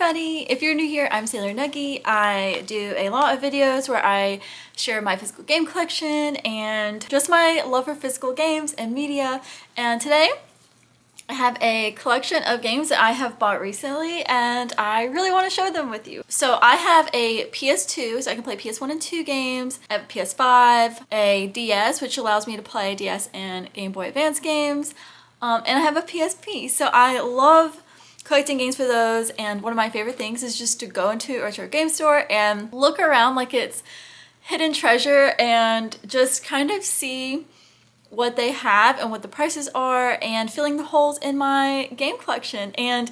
everybody! If you're new here, I'm Sailor Nuggy. I do a lot of videos where I share my physical game collection and just my love for physical games and media. And today I have a collection of games that I have bought recently and I really want to show them with you. So I have a PS2, so I can play PS1 and 2 games. I have a PS5, a DS, which allows me to play DS and Game Boy Advance games. And I have a PSP. So I love collecting games for those, and one of my favorite things is just to go into a retro game store and look around like it's hidden treasure and just kind of see what they have and what the prices are and filling the holes in my game collection. And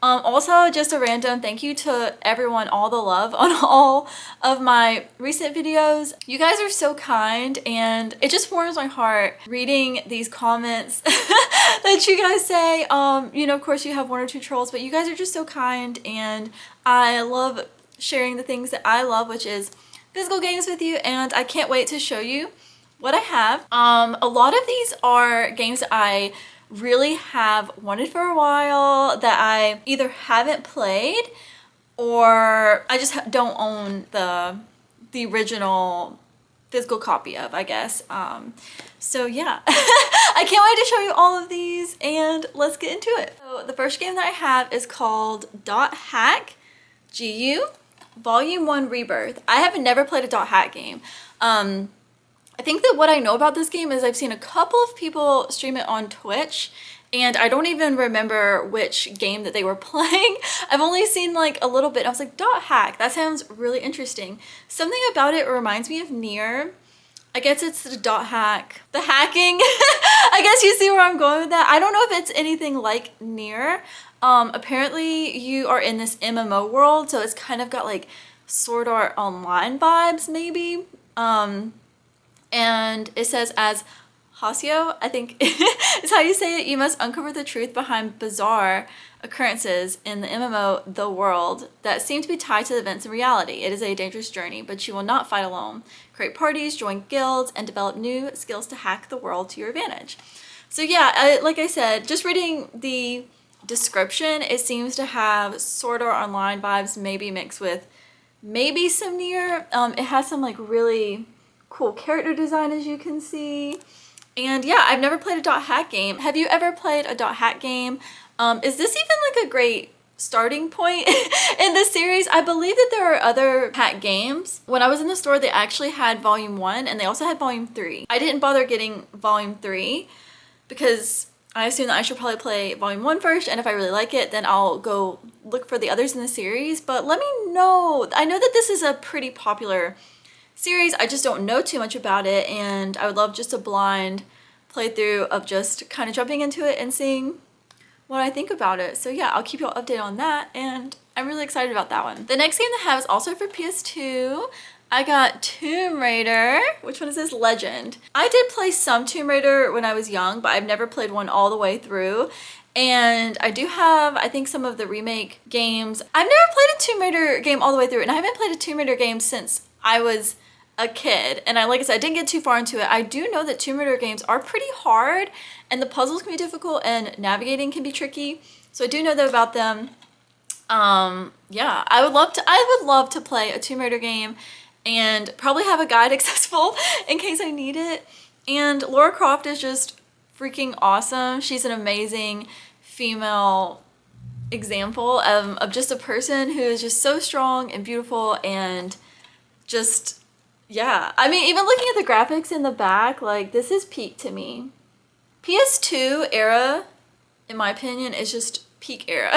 also just a random thank you to everyone, all the love on all of my recent videos. You guys are so kind and it just warms my heart reading these comments that you guys say. You know, of course you have one or two trolls, but you guys are just so kind and I love sharing the things that I love, which is physical games with you, and I can't wait to show you what I have. A lot of these are games that I really have wanted for a while that I either haven't played or I just don't own the original physical copy of, I guess. So yeah, I can't wait to show you all of these and let's get into it. So the first game that I have is called Dot Hack GU Volume 1 Rebirth. I have never played a Dot Hack game. I think that what I know about this game is I've seen a couple of people stream it on Twitch and I don't even remember which game that they were playing. I've only seen like a little bit. I was like, Dot Hack, that sounds really interesting. Something about it reminds me of Nier. I guess it's the dot hack, the hacking. I guess you see where I'm going with that. I don't know if it's anything like Nier. Apparently you are in this MMO world, so it's kind of got like Sword Art Online vibes maybe. And it says, as Hasio, I think is how you say it, you must uncover the truth behind bizarre occurrences in the MMO The World that seem to be tied to the events in reality. It is a dangerous journey, but you will not fight alone. Create parties, join guilds, and develop new skills to hack the world to your advantage. So yeah, like I said, just reading the description, it seems to have Sword Art Online vibes, maybe mixed with maybe some Nier. It has some like really cool character design, as you can see. And yeah, I've never played a dot hack game. Have you ever played a dot hack game? Is this even like a great starting point in this series? I believe that there are other hack games. When I was in the store, they actually had Volume 1 and they also had Volume 3. I didn't bother getting Volume 3 because I assume that I should probably play Volume 1 first, and if I really like it, then I'll go look for the others in the series. But let me know. I know that this is a pretty popular series. I just don't know too much about it, and I would love just a blind playthrough of just kind of jumping into it and seeing what I think about it. So yeah, I'll keep you all updated on that, and I'm really excited about that one. The next game that I have is also for PS2. I got Tomb Raider. Which one is this? Legend. I did play some Tomb Raider when I was young, but I've never played one all the way through. And I do have, I think, some of the remake games. I've never played a Tomb Raider game all the way through, and I haven't played a Tomb Raider game since I was a kid. And like I said, I didn't get too far into it. I do know that Tomb Raider games are pretty hard and the puzzles can be difficult and navigating can be tricky. So I do know that about them. Yeah, I would love to play a Tomb Raider game and probably have a guide accessible in case I need it. And Lara Croft is just freaking awesome. She's an amazing female example of just a person who is just so strong and beautiful and just, yeah. I mean, even looking at the graphics in the back, like, this is peak to me. PS2 era, in my opinion, is just peak era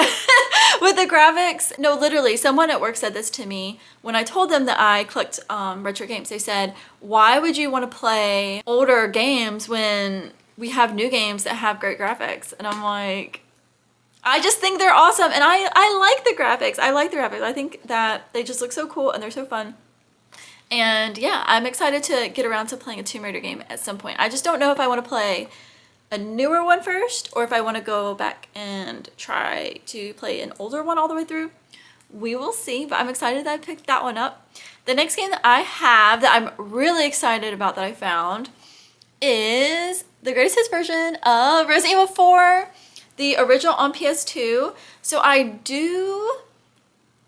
with the graphics. No, literally, someone at work said this to me when I told them that I collect retro games. They said, why would you want to play older games when we have new games that have great graphics? And I'm like, I just think they're awesome, and I like the graphics. I like the graphics. I think that they just look so cool and they're so fun. And yeah, I'm excited to get around to playing a Tomb Raider game at some point. I just don't know if I want to play a newer one first or if I want to go back and try to play an older one all the way through. We will see, but I'm excited that I picked that one up. The next game that I have that I'm really excited about that I found is the greatest hits version of Resident Evil 4, the original on PS2. So I do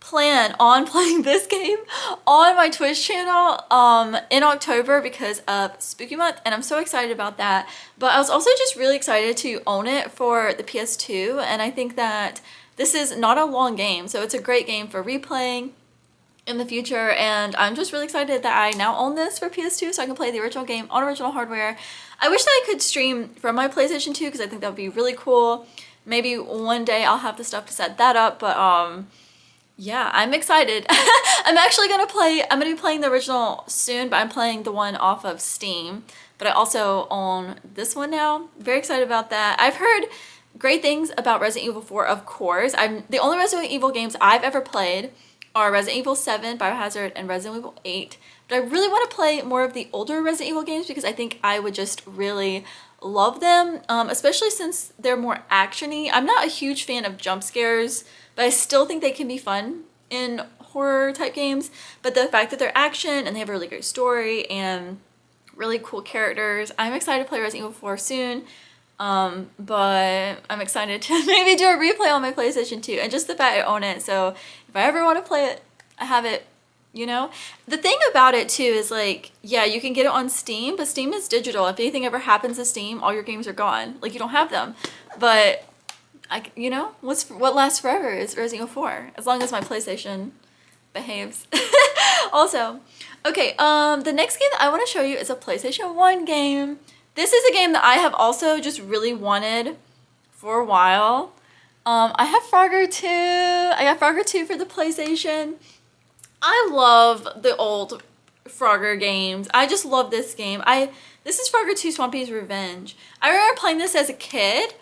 plan on playing this game on my Twitch channel in October because of Spooky Month, and I'm so excited about that. But I was also just really excited to own it for the PS2, and I think that this is not a long game, so it's a great game for replaying in the future, and I'm just really excited that I now own this for PS2 so I can play the original game on original hardware. I wish that I could stream from my PlayStation 2 because I think that would be really cool. Maybe one day I'll have the stuff to set that up, but yeah, I'm excited. I'm gonna be playing the original soon, but I'm playing the one off of Steam. But I also own this one now. Very excited about that. I've heard great things about Resident Evil 4, of course. The only Resident Evil games I've ever played are Resident Evil 7, Biohazard, and Resident Evil 8. But I really want to play more of the older Resident Evil games because I think I would just really love them, especially since they're more action-y. I'm not a huge fan of jump scares, but I still think they can be fun in horror type games. But the fact that they're action and they have a really great story and really cool characters, I'm excited to play Resident Evil 4 soon. But I'm excited to maybe do a replay on my PlayStation 2, and just the fact I own it, so if I ever want to play it, I have it, you know? The thing about it too is like, yeah, you can get it on Steam, but Steam is digital. If anything ever happens to Steam, all your games are gone. Like, you don't have them. But you know, what lasts forever is Resident Evil 4, as long as my PlayStation behaves. Also, okay, the next game that I want to show you is a PlayStation 1 game. This is a game that I have also just really wanted for a while. I have Frogger 2. I got Frogger 2 for the PlayStation. I love the old Frogger games. I just love this game. This is Frogger 2 Swampy's Revenge. I remember playing this as a kid.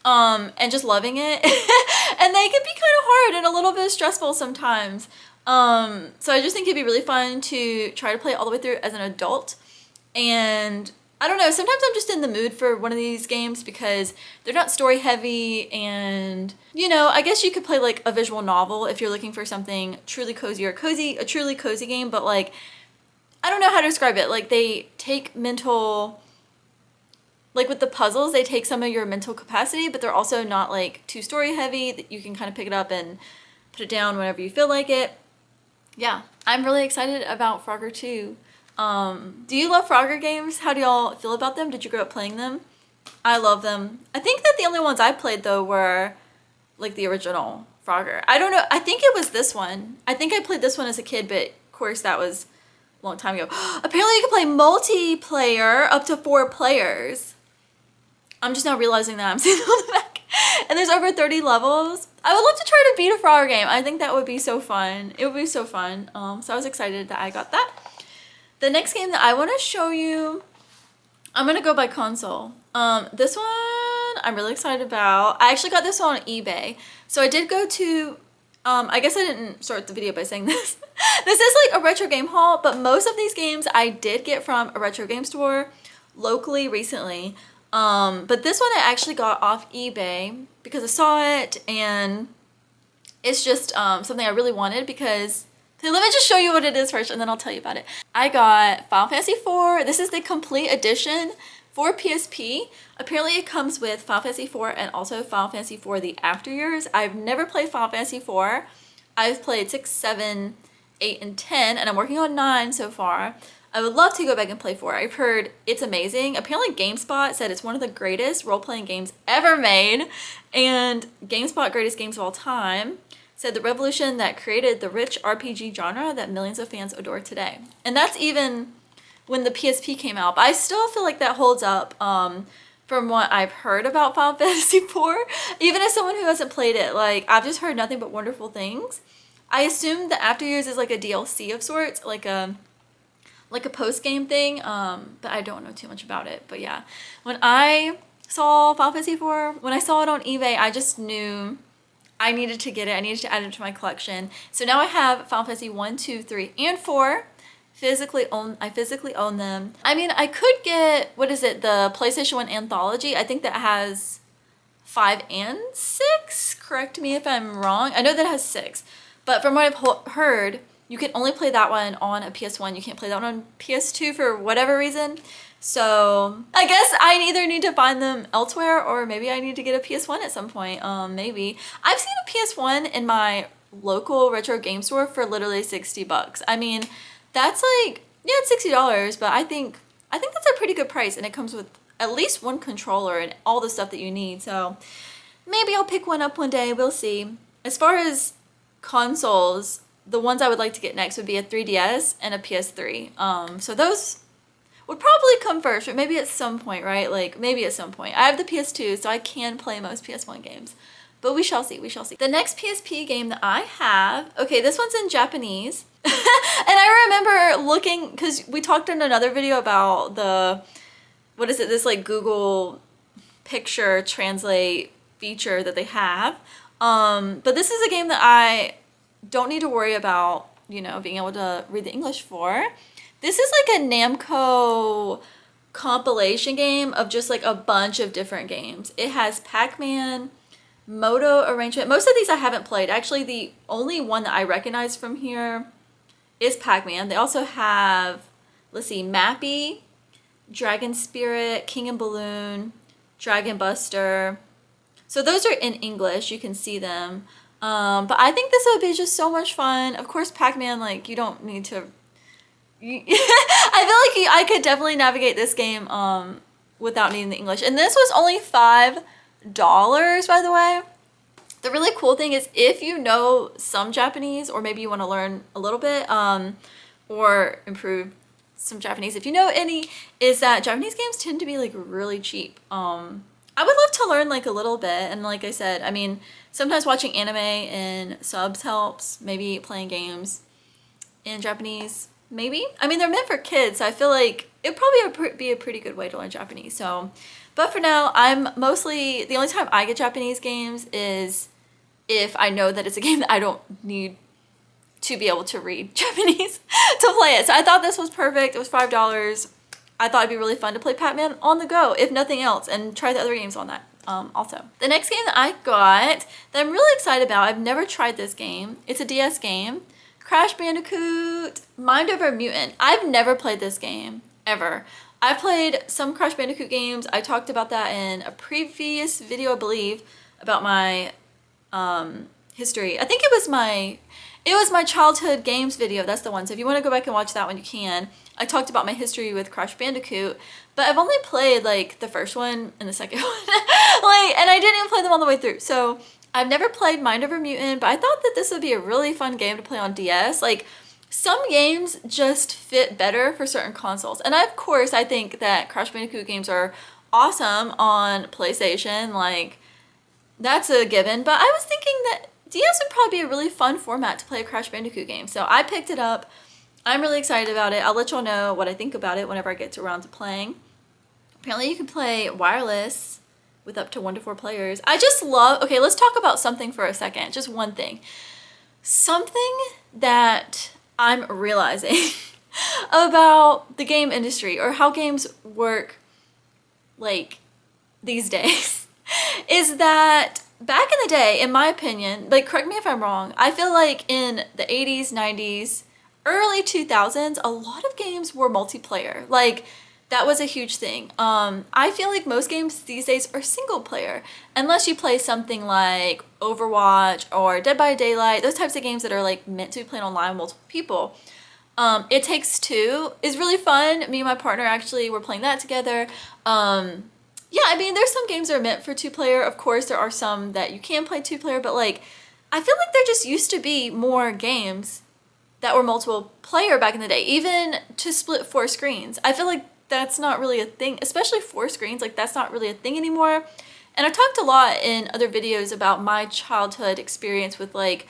And just loving it. And they can be kind of hard and a little bit stressful sometimes. So I just think it'd be really fun to try to play it all the way through as an adult. And I don't know, sometimes I'm just in the mood for one of these games because they're not story heavy, and you know, I guess you could play like a visual novel if you're looking for something truly cozy or a truly cozy game, but like, I don't know how to describe it. Like, they take like with the puzzles, they take some of your mental capacity, but they're also not like too story heavy, that you can kind of pick it up and put it down whenever you feel like it. Yeah, I'm really excited about Frogger 2. Do you love Frogger games? How do y'all feel about them? Did you grow up playing them? I love them. I think that the only ones I played though were like the original Frogger. I don't know. I think it was this one. I think I played this one as a kid, but of course that was a long time ago. Apparently you can play multiplayer up to 4 players. I'm just now realizing that I'm seeing on the back. And there's over 30 levels. I would love to try to beat a Frogger game. I think that would be so fun. It would be so fun. So I was excited that I got that. The next game that I want to show you, I'm going to go by console. This one I'm really excited about. I actually got this one on eBay. So I did go to, I guess I didn't start the video by saying this. This is like a retro game haul, but most of these games I did get from a retro game store locally recently. But this one I actually got off eBay because I saw it, and it's just something I really wanted because, let me just show you what it is first and then I'll tell you about it. I got Final Fantasy IV. This is the complete edition for PSP. Apparently it comes with Final Fantasy IV and also Final Fantasy IV The After Years. I've never played Final Fantasy IV. I've played 6, 7, 8, and 10, and I'm working on 9 so far. I would love to go back and play 4. I've heard it's amazing. Apparently GameSpot said it's one of the greatest role-playing games ever made, and GameSpot Greatest Games of All Time said the revolution that created the rich RPG genre that millions of fans adore today. And that's even when the PSP came out. But I still feel like that holds up from what I've heard about Final Fantasy IV. Even as someone who hasn't played it, like, I've just heard nothing but wonderful things. I assume the After Years is like a DLC of sorts, like a post-game thing, but I don't know too much about it. But yeah, when I saw Final Fantasy IV, when I saw it on eBay, I just knew I needed to get it. I needed to add it to my collection. So now I have Final Fantasy 1, 2, 3, and 4. I physically own them. I mean, I could get, what is it, the PlayStation 1 Anthology. I think that has 5 and 6. Correct me if I'm wrong. I know that it has 6. But from what I've heard, you can only play that one on a PS1. You can't play that one on PS2 for whatever reason. So I guess I either need to find them elsewhere, or maybe I need to get a PS1 at some point. Maybe. I've seen a PS1 in my local retro game store for literally $60. I mean, that's like, yeah, it's $60, but I think that's a pretty good price, and it comes with at least one controller and all the stuff that you need. So maybe I'll pick one up one day. We'll see. As far as consoles, the ones I would like to get next would be a 3DS and a PS3. So those would probably come first, but maybe at some point, right? Like, maybe at some point. I have the PS2, so I can play most PS1 games. But we shall see, we shall see. The next PSP game that I have, okay, this one's in Japanese. And I remember looking, because we talked in another video about the, what is it, this like Google picture translate feature that they have. But this is a game that I don't need to worry about, you know, being able to read the English for. This is like a Namco compilation game of just like a bunch of different games. It has Pac-Man, Moto Arrangement. Most of these I haven't played. Actually, the only one that I recognize from here is Pac-Man. They also have, let's see, Mappy, Dragon Spirit, King and Balloon, Dragon Buster. So those are in English. You can see them. But I think this would be just so much fun. Of course, Pac-Man, like, you don't need to... I feel like I could definitely navigate this game without needing the English. And this was only $5, by the way. The really cool thing is if you know some Japanese, or maybe you want to learn a little bit, or improve some Japanese, if you know any, is that Japanese games tend to be like really cheap. I would love to learn like a little bit, and like I said, I mean, sometimes watching anime and subs helps, maybe playing games in Japanese, maybe. I mean, they're meant for kids, so I feel like it'd probably be a pretty good way to learn Japanese. So, but for now, I'm mostly, the only time I get Japanese games is if I know that it's a game that I don't need to be able to read Japanese to play it. So I thought this was perfect. It was $5. I thought it'd be really fun to play Pac-Man on the go, if nothing else, and try the other games on that also. The next game that I got that I'm really excited about, I've never tried this game. It's a DS game. Crash Bandicoot Mind Over Mutant. I've never played this game, ever. I've played some Crash Bandicoot games. I talked about that in a previous video, I believe, about my history. I think it was my childhood games video. That's the one. So if you want to go back and watch that one, you can. I talked about my history with Crash Bandicoot, but I've only played like the first one and the second one. And I didn't even play them all the way through. So I've never played Mind Over Mutant, but I thought that this would be a really fun game to play on DS. Like, some games just fit better for certain consoles. And of course, I think that Crash Bandicoot games are awesome on PlayStation. Like, that's a given. But I was thinking that DS would probably be a really fun format to play a Crash Bandicoot game. So I picked it up. I'm really excited about it. I'll let y'all know what I think about it whenever I get around to playing. Apparently you can play wireless with up to 1 to 4 players. I just love, okay, let's talk about something for a second. Just one thing. Something that I'm realizing about the game industry, or how games work like these days, is that back in the day, in my opinion, like, correct me if I'm wrong, I feel like in the 80s, 90s, early 2000s, a lot of games were multiplayer. Like, that was a huge thing. I feel like most games these days are single player, unless you play something like Overwatch or Dead by Daylight, those types of games that are like meant to be played online with multiple people. It Takes Two is really fun. Me and my partner actually were playing that together. Yeah, I mean, there's some games that are meant for 2-player. Of course, there are some that you can play 2-player, but like, I feel like there just used to be more games that were multiple player back in the day, even to split 4 screens. I feel like that's not really a thing, especially 4 screens, like, that's not really a thing anymore. And I talked a lot in other videos about my childhood experience with, like,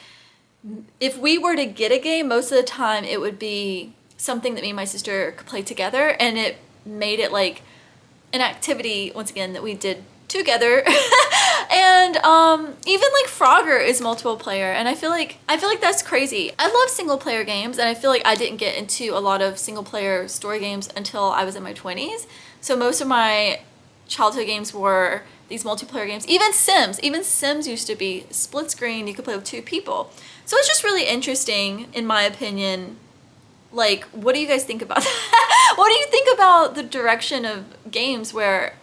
if we were to get a game, most of the time it would be something that me and my sister could play together, and it made it like an activity, once again, that we did together. And even like Frogger is multiple player, and I feel like that's crazy. I love single player games, and I feel like I didn't get into a lot of single player story games until I was in my 20s. So most of my childhood games were these multiplayer games. Even Sims used to be split screen. You could play with 2 people. So it's just really interesting, in my opinion. Like, what do you guys think about that? What do you think about the direction of games where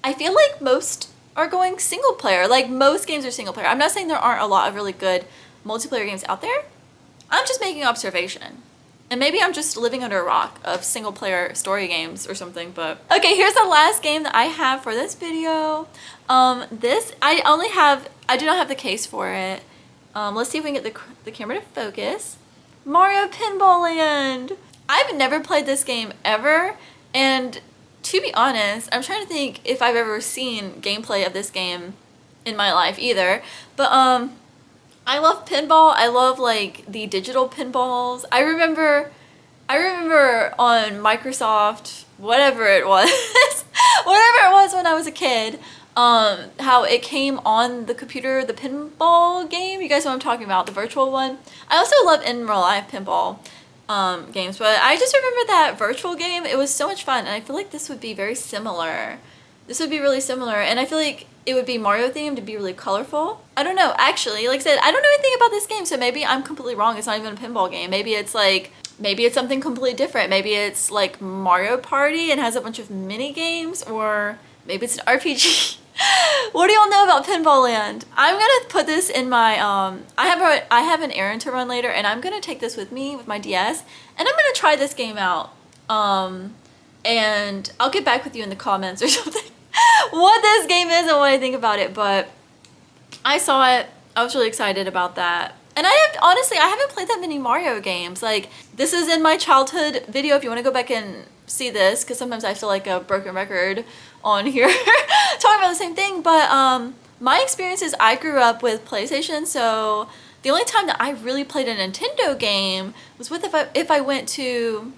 I feel like most are going single player? Like, most games are single player. I'm not saying there aren't a lot of really good multiplayer games out there. I'm just making observation. And maybe I'm just living under a rock of single player story games or something, but... Okay, here's the last game that I have for this video. I do not have the case for it. Let's see if we can get the camera to focus. Mario Pinball Land! I've never played this game ever, and to be honest, I'm trying to think if I've ever seen gameplay of this game in my life either, but I love pinball. I love like the digital pinballs. I remember on Microsoft, whatever it was, when I was a kid, how it came on the computer, the pinball game. You guys know what I'm talking about, the virtual one. I also love in real life pinball games, but I just remember that virtual game. It was so much fun, and I feel like this would be very similar. This would be really similar, and I feel like it would be Mario themed, it'd be really colorful. I don't know, actually, like I said, I don't know anything about this game, so maybe I'm completely wrong. It's not even a pinball game. Maybe it's something completely different. Maybe it's like Mario Party and has a bunch of mini games, or maybe it's an RPG. What do y'all know about Pinball Land? I'm gonna put this in my, I have an errand to run later, and I'm gonna take this with me with my DS, and I'm gonna try this game out. And I'll get back with you in the comments or something what this game is and what I think about it, but I saw it. I was really excited about that. And honestly, I haven't played that many Mario games. Like, this is in my childhood video if you want to go back and see this, because sometimes I feel like a broken record on here talking about the same thing, but my experience is I grew up with PlayStation, so the only time that I really played a Nintendo game was with if I went to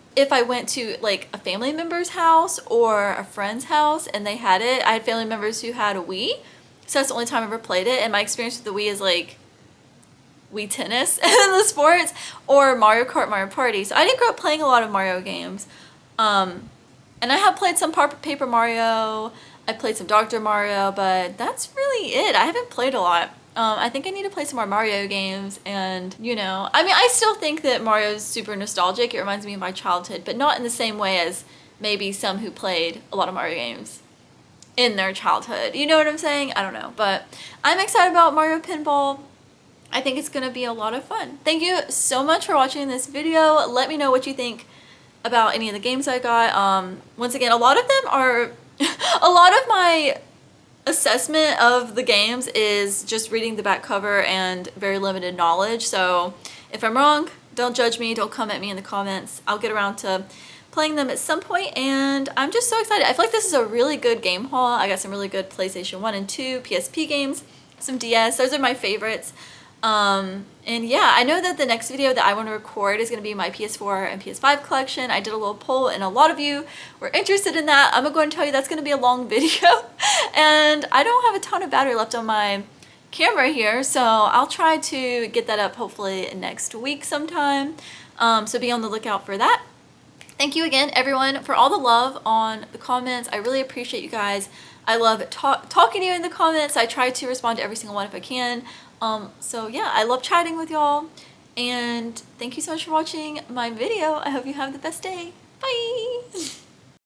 like a family member's house or a friend's house and they had it. I had family members who had a Wii, so that's the only time I ever played it, and my experience with the Wii is like Wii Tennis and the sports, or Mario Kart, Mario Party. So I didn't grow up playing a lot of Mario games. And I have played some Paper Mario, I played some Dr. Mario, but that's really it. I haven't played a lot. I think I need to play some more Mario games, and you know, I mean, I still think that Mario is super nostalgic. It reminds me of my childhood, but not in the same way as maybe some who played a lot of Mario games in their childhood. You know what I'm saying? I don't know, but I'm excited about Mario Pinball. I think it's gonna be a lot of fun. Thank you so much for watching this video. Let me know what you think about any of the games I got. Once again, a lot of them are a lot of my assessment of the games is just reading the back cover and very limited knowledge, so if I'm wrong, don't judge me, don't come at me in the comments. I'll get around to playing them at some point, and I'm just so excited. I feel like this is a really good game haul. I got some really good PlayStation 1 and 2, PSP games, some DS, those are my favorites. And yeah, I know that the next video that I want to record is going to be my PS4 and PS5 collection. I did a little poll and a lot of you were interested in that. I'm going to tell you that's going to be a long video, and I don't have a ton of battery left on my camera here, so I'll try to get that up hopefully next week sometime. So be on the lookout for that. Thank you again, everyone, for all the love on the comments. I really appreciate you guys. I love talking to you in the comments. I try to respond to every single one if I can. So yeah, I love chatting with y'all, and thank you so much for watching my video. I hope you have the best day. Bye!